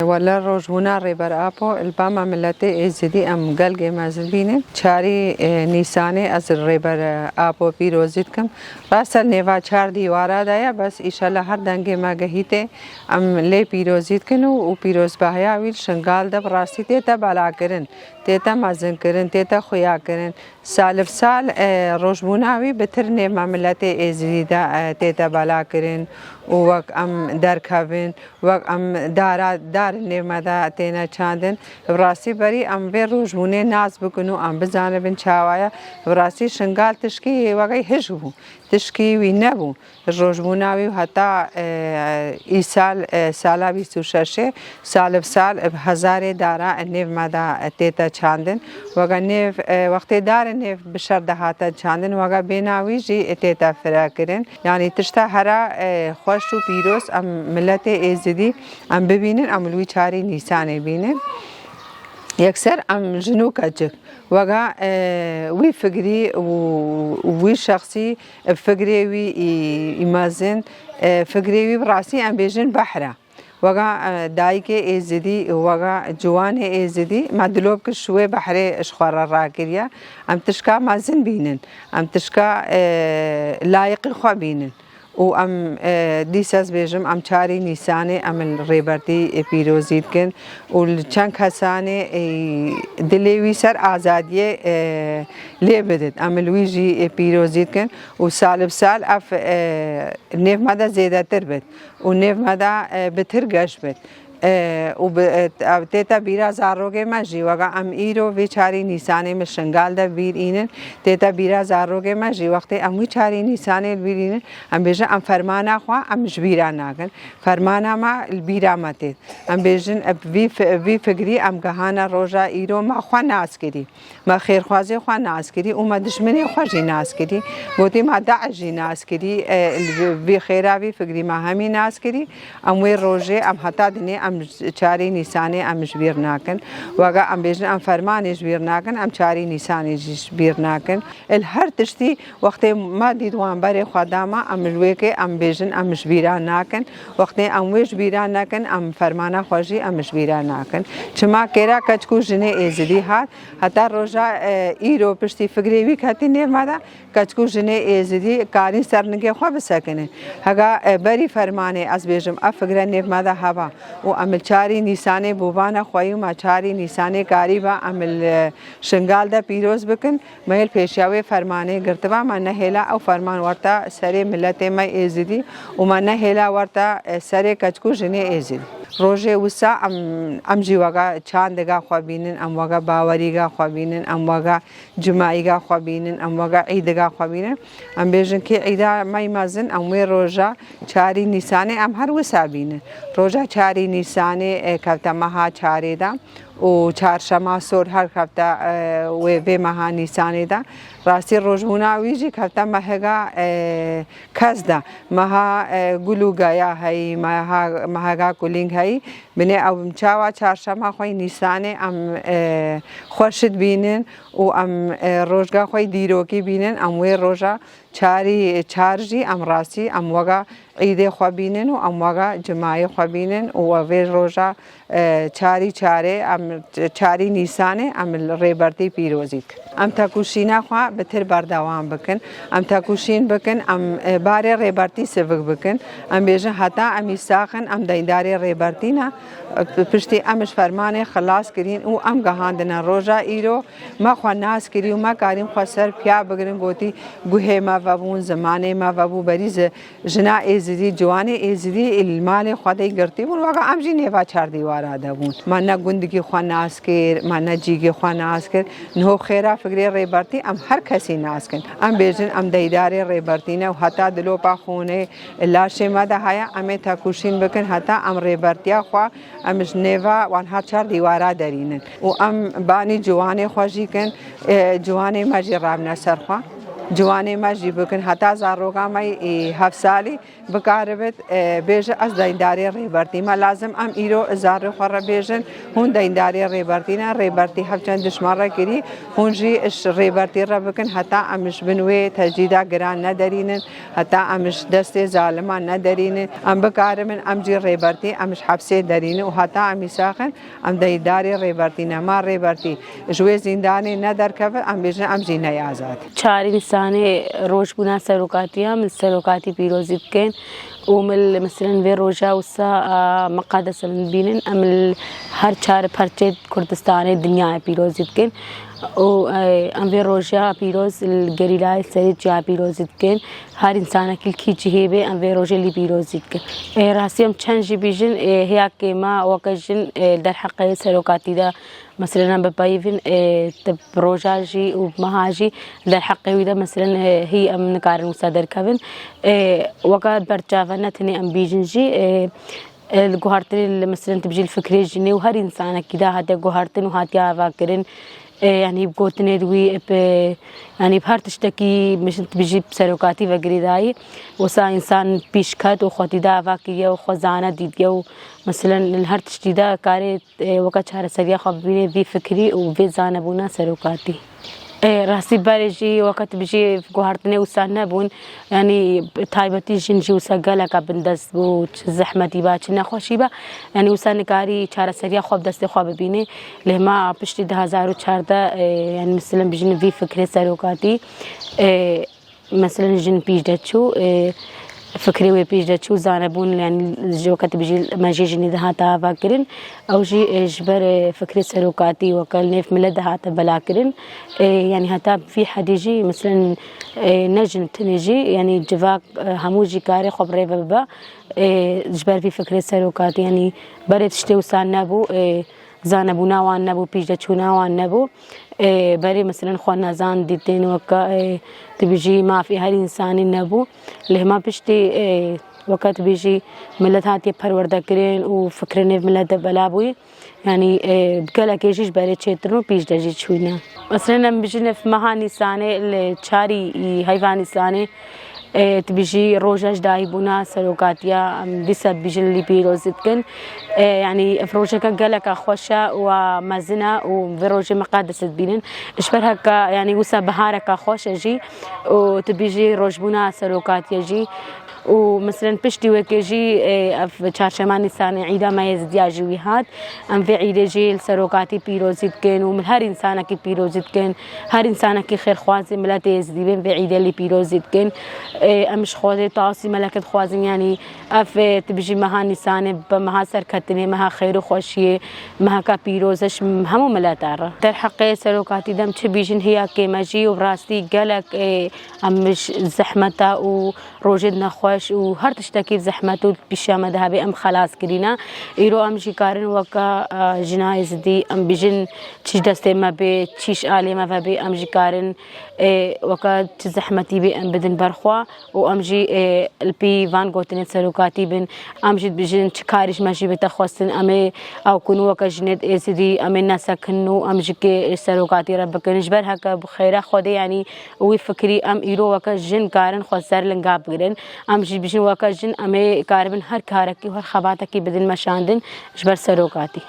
ولا روجونا ریبر آپو الباما ملتی ازدی ام گلگی مازن بینه چاری نیسانه از ریبر آپو پیروزید کم راسل نیوا چار دیوارا دایا بس ایشالا هر دنگی ما گهیته ام لی پیروزید کنو و پیروز بهیا ویل شنگال دب راستی تیتا بالا کرن تیتا مازن کرن تیتا خویا کرن سال سال روجبوناوی بتر نیما ملتی ازدی دا تیتا بالا کرن وق ام درکاوین وق ام دار نیمادا تینا چاندن براسی بری ام به روزونه ناز بکنو ام بزانه بن چاوایا براسی شنگال تشکی وقای هجو تشکی وی نبو روزبوناوی حتی ای سالا 26 سال سال هزار دارا نیمادا تیتا چاندن وقا نیف وقتی دار نیف بشر دهاتا چاندن وقا بیناوی جی تیتا فرا کرن یعنی تشتا هرا خوش و پیروز ام ملت ازدی ام ببینن ام لوی چاری نیسانه بینن یکسر ام جنو کجک وگا وی فکری و وی شخصی فکری وی ایمازن فکری وی براسی ام بیجن بحره وگا دایک ازدی وگا جوان ازدی مدلوب که شوی بحری اشخوار را کریا ام تشکا مازن بینن ام تشکا لایق خو بینن و ام دیساز بیجم ام چاری نیسانه ام ریبرتی پیروزید کن و چند کسانه دلیوی سر آزادی لی بدید ام لویجی پیروزید کن و سال بسال اف نیف مدا زیاده تر بید و نیف مدا بتر گش بید و تیتا بیرا زاروگه مجی وگا ام ایرو وی چاری نیسانه میں شنگال دا بیر اینن تیتا بیرا زاروگه مجی وقتی ام وی چاری نیسانه بیر اینن ام بیجن ام فرمانا خوا ام جبیرا ناگن فرمانا ما البیرا متید ام بیجن وی فکری ام گهانا روژا ایرو ما خوا ناس کری ما خیرخوازی خوا ناس کری و ما دشمنی خوا جی ناس کری گوتی ما داعش جی ناس کری وی خیرا وی فکری ما همی ناس کری ام وی روژه ام حتا دنی ام چاری نیسانه ام جبیر ناکن وگا ام بیجن ام فرمان جبیر ناکن ام چاری نیسانه جبیر ناکن الهر تشتی وقتی ما دیدوان بری خداما ام لوی که ام بیجن ام جبیران ناکن وقتی ام وی جبیران ناکن ام فرمانا خوشی ام جبیران ناکن چما کرا کچکو جنه ازدی هات حتی روژا ایرو پشتی فکری وی کتی نیر مادا کچکو جنه ازدی کاری سرنگی خواه بسکنه هگا بری فرمانه از بیجم افکر نیر مادا هوا و عمل چاری نیسانه بووانا خواهی ما چاری نیسانه کاری با عمل شنگال دا پیروز بکن میل پیشیاوی فرمانه گرتوا ما نهیلا او فرمان ورطا سر ملت ما ایزدی و ما نهیلا ورطا سر کچکو جنه ایزدی روژه وسا ام جی وگا چاندگا خوابینن ام وگا باوریگا خوابینن ام وگا جماعیگا خوابینن ام وگا عیدگا خوابینن ام بیجن که عیدا مای مازن ام وی روژا چاری نیسانه ام هر وسا بینن روژا چاری نیسانه کفتا مها چاری دا و چهارشنبه سور هر کفتا و به مها نیسانه دا راستی روزمونا ویجی کفتا مهگا کزدا مها گلوگایا هی مهگا کولینگ هی بنی او چاوا چهارشنبه خوی نیسانه ام خورشید بینن و ام روزگا خوی دیروکی بینن ام وی روزا چارجی ام راستی ام وگا عید خوابینن و ام وگا جماعی خوابینن و وی روزا چاره ام چاری نیسانه ام ریبرتی پیروزید ام تاکوشینا خوا بتر بردوام بکن ام تاکوشین بکن ام بار ریبرتی سبک بکن ام بیجن حتی امی ساخن ام دیندار ریبرتینا پشتی امش فرمان خلاص کرین و ام گهاندنا روزا ایرو ما خوا ناس کری و ما کاریم خوا سر پیا بگرن گوتی گوه ما وابون زمانه ما وابو بریز جنا ایزدی جوان ایزدی المال خدای گرتی بون واقعا ام جی نیوا چار دیوار آده بون ما نه گندگی خوا ناس کر ما نه جیگی خوا ناس کر نه خیره فکری ریبرتی ام هر کسی ناس کن ام بیجن ام دیدار ریبرتی نه و حتی دلو پا خونه لاشه ما ده هیا ام تاکوشین بکن حتی ام ریبرتیا خوا امش نیوا وان هر چار دیوارا درینن و ام بانی جوان خواجی کن جوان ماجی رام نصر خوا جوانی ماجی بکن حتی زاروگا مای 7 سالی بکاربت بیش از دینداری ریبرتی ما لازم ام ایرو زارو خور بیشن هون دینداری ریبرتی نه ریبرتی هفچند دشماره کری هون جی اش ریبرتی را بکن حتی امش بنوی تجدیدا گران ندارینن حتی امش دست ظالمان ندارینن ام بکارمن ام جی ریبرتی امش حبسه دارینن و حتی امی ساخن ام دینداری ریبرتی نه ما ریبرتی جوی زندانی ندار کف ام بیشن ام جی نیازات چاری نسانه روش بنا سروقاتیا من سروقاتی پیروزیت کن ومل مثلا في روجا وسا مقادس بينن أمل هر چار پرچه کردستان الدنيا پیروزیت کن و ام في روجا پیروز الگریلای سری جا پیروزیت کن هر انسان کل کی جهبه ام في روجا اللي پیروزیت کن راسيم چنجي بيجن هي كما وكجن در حق سروقاتي دا مثلا ببايفن بروجاجي ومهاجي در حقي وده مثلا هي ام نكار مصادر كفن وقت برجافنا تني ام بيجنجي الجوهرتين مثلا تبجي الفكرة جني وهر إنسان كده هذا جوهرتين وهاتيا فاكرين يعني بقولتني دوي يعني بهار تشتكي مش تبجي بسروقاتي وجريداي وسا إنسان بيشكات وخوتي دا فاكية وخزانة ديديو مثلا الهر تشتيدا كاري وقت شهر سريع خبريني في فكري وفي زانبونا سروقاتي راسي بالجي وقت بيجي في جوهرتني وسانا بون يعني تايبتي جنجي وسجلا كبندس بو زحمتي باش نخوشي با يعني وسان كاري شهر سريع خوب دست خواب بيني لما بشتي 2014 يعني مثلا بيجي في فكرة سروقاتي مثلا جن بيجدشو فكري وبيجدشو زانبون يعني جو كتبجي ماجيجني دهاتا فاكرين او جي جبر فكري سروقاتي وكل نف ملد دهاتا بلاكرين يعني هتا في حديجي مثلا نجم تنجي يعني جفاك هموجي كاري خبري بابا جبر في فكري سروقاتي يعني بريت شتي وسان نبو زانبو ناوان نبو بيجدشو ناوان نبو بري مثلا خوانا زان ديتين وكا تبيجي ما في هر إنسان نبو لهما بيشتي وقت بيجي ملت هاتي پرورده کرين وفكرني ملت بلابوي يعني بكلا كيشيش بري تشيترنو بيجدا جي چوينا مثلا بيجي في مها نسانه الچاري حيوان نسانه تبيجي روجاج دايبونا سروقاتيا بسبب بيجي اللي بيروزت كن يعني فروجك قالك خوشة ومزنا وفروج مقادس بينن اشبرها ك يعني وسا بهارك خوشة جي وتبيجي روجبونا سروقاتيا جي ومثلا بشتي وكجي في چهارشنبه نيسان عيدا ما يزديا جويهات ام في عيد جي السروقاتي بيروزيت كن ومن هر انسان كي بيروزيت كن هر انسان كي خير خوازي ملات يزديبن في عيد اللي بيروزيت كن امش خوازي تاسي ملكت خوازن يعني اف تبجي مها نيسان بمها سركتني مها خير وخوشيه مها كا بيروزش همو ملاتار در حق سروقاتي دم تبيجن هي كيماجي وراستي قالك امش زحمته وروجدنا خوش وهر تشتكي زحمته بشامة ذهبي ام خلاص كرينا يرو ام جيكارن وكا جنايز دي ام بيجن تشي دستي ما بي تشيش آلي ما بي ام جيكارن وكا زحمتي بي ام بدن برخوا وام جي البي فان قوتين سروقاتي بن ام جي بيجن تشكارش ماشي بتخوصن امي او كنو وكا جنيد اسدي امي ناسا كنو ام جيكي سروقاتي ربك نجبر هكا بخيرا خودي يعني وي فكري ام يرو وكا جن كارن خوسر لنقاب قرن ام جي بيجن وكا جن امي كاربن هر كاركي وهر خباتكي بدن مشاندن جبر سروقاتي